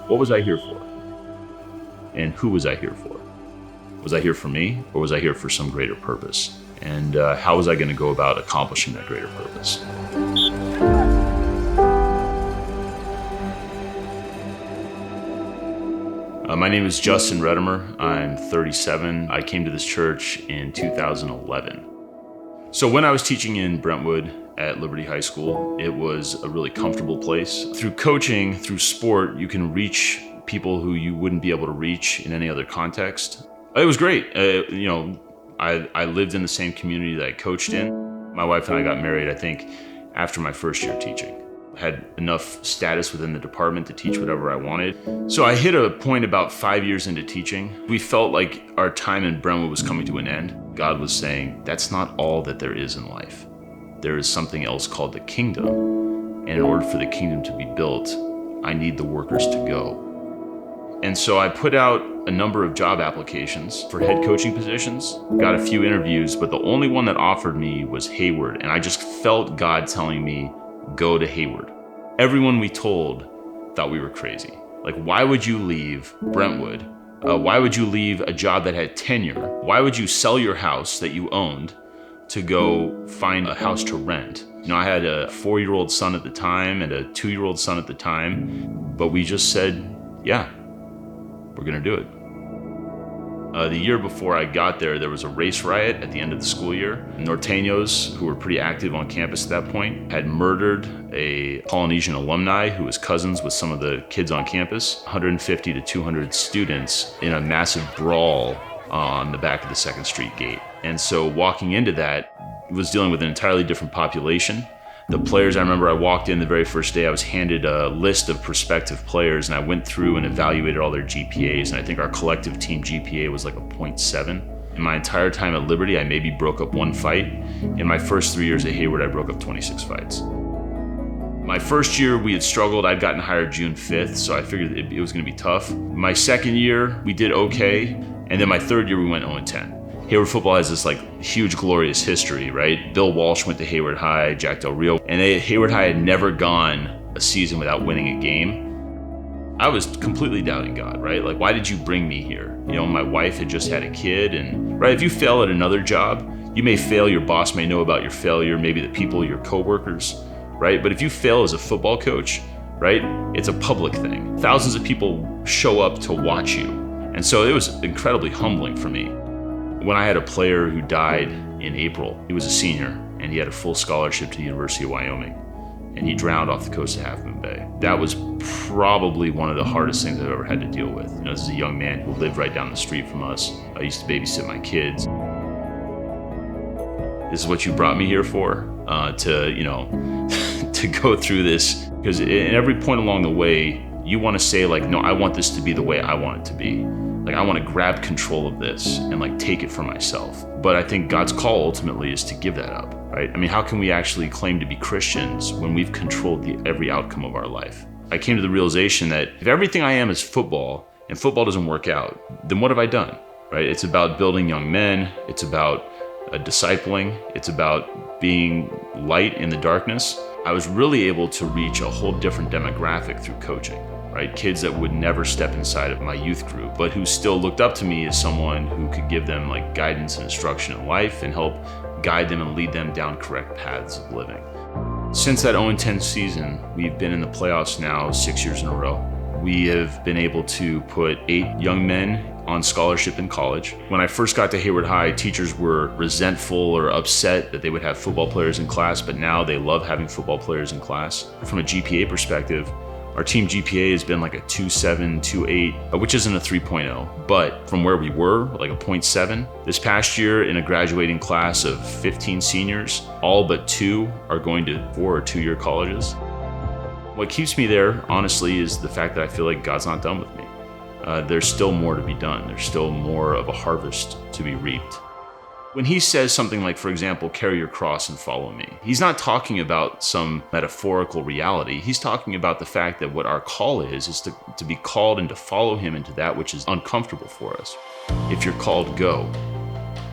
What was I here for? And who was I here for? Was I here for me, or was I here for some greater purpose? And how was I going to go about accomplishing that greater purpose? My name is Justin Redemer. I'm 37. I came to this church in 2011. So when I was teaching in Brentwood at Liberty High School, it was a really comfortable place. Through coaching, through sport, you can reach people who you wouldn't be able to reach in any other context. It was great. I lived in the same community that I coached in. My wife and I got married, I think, after my first year teaching. I had enough status within the department to teach whatever I wanted. So I hit a point about 5 years into teaching. We felt like our time in Brentwood was coming to an end. God was saying, that's not all that there is in life. There is something else called the kingdom. And in order for the kingdom to be built, I need the workers to go. And so I put out a number of job applications for head coaching positions, got a few interviews, but the only one that offered me was Hayward. And I just felt God telling me, go to Hayward. Everyone we told thought we were crazy. Like, why would you leave Brentwood? Why would you leave a job that had tenure? Why would you sell your house that you owned to go find a house to rent? You know, I had a 4-year-old son at the time and a 2-year-old son at the time, but we just said, yeah, we're gonna do it. The year before I got there, there was a race riot at the end of the school year. Norteños, who were pretty active on campus at that point, had murdered a Polynesian alumni who was cousins with some of the kids on campus. 150 to 200 students in a massive brawl on the back of the 2nd Street gate. And so walking into that was dealing with an entirely different population. The players, I remember I walked in the very first day, I was handed a list of prospective players, and I went through and evaluated all their GPAs, and I think our collective team GPA was like a 0.7. In my entire time at Liberty, I maybe broke up 1 fight. In my first 3 years at Hayward, I broke up 26 fights. My first year, we had struggled. I'd gotten hired June 5th, so I figured it was gonna be tough. My second year, we did okay, and then my third year, we went 0-10. Hayward football has this like huge, glorious history, right? Bill Walsh went to Hayward High, Jack Del Rio, and Hayward High had never gone a season without winning a game. I was completely doubting God, right? Like, why did you bring me here? You know, my wife had just had a kid, and right, if you fail at another job, you may fail, your boss may know about your failure, maybe the people, your coworkers, right? But if you fail as a football coach, right, it's a public thing. Thousands of people show up to watch you. And so it was incredibly humbling for me. When I had a player who died in April, he was a senior and he had a full scholarship to the University of Wyoming, and he drowned off the coast of Half Moon Bay. That was probably one of the hardest things I've ever had to deal with. You know, this is a young man who lived right down the street from us. I used to babysit my kids. This is what you brought me here for, to go through this, because at every point along the way, you want to say like, no, I want this to be the way I want it to be. Like, I want to grab control of this and like take it for myself. But I think God's call ultimately is to give that up, right? I mean, how can we actually claim to be Christians when we've controlled every outcome of our life? I came to the realization that if everything I am is football and football doesn't work out, then what have I done, right? It's about building young men. It's about discipling. It's about being light in the darkness. I was really able to reach a whole different demographic through coaching. Right? Kids that would never step inside of my youth group, but who still looked up to me as someone who could give them like guidance and instruction in life and help guide them and lead them down correct paths of living. Since that 0-10 season, we've been in the playoffs now 6 years in a row. We have been able to put 8 young men on scholarship in college. When I first got to Hayward High, teachers were resentful or upset that they would have football players in class, but now they love having football players in class. From a GPA perspective, our team GPA has been like a 2.7, 2.8, which isn't a 3.0, but from where we were, like a 0.7. This past year, in a graduating class of 15 seniors, all but 2 are going to 4 or 2-year colleges. What keeps me there, honestly, is the fact that I feel like God's not done with me. There's still more to be done. There's still more of a harvest to be reaped. When he says something like, for example, carry your cross and follow me, he's not talking about some metaphorical reality. He's talking about the fact that what our call is to be called and to follow him into that which is uncomfortable for us. If you're called, go.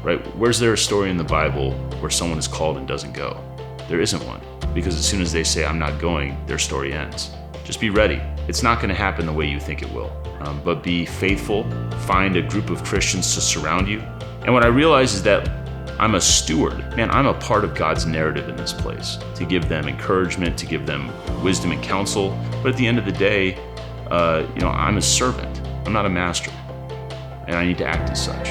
Right? Where's there a story in the Bible where someone is called and doesn't go? There isn't one, because as soon as they say, I'm not going, their story ends. Just be ready. it's not going to happen the way you think it will. But be faithful, find a group of Christians to surround you. And what I realize is that I'm a steward. Man, I'm a part of God's narrative in this place, to give them encouragement, to give them wisdom and counsel. But at the end of the day, I'm a servant. I'm not a master. And I need to act as such.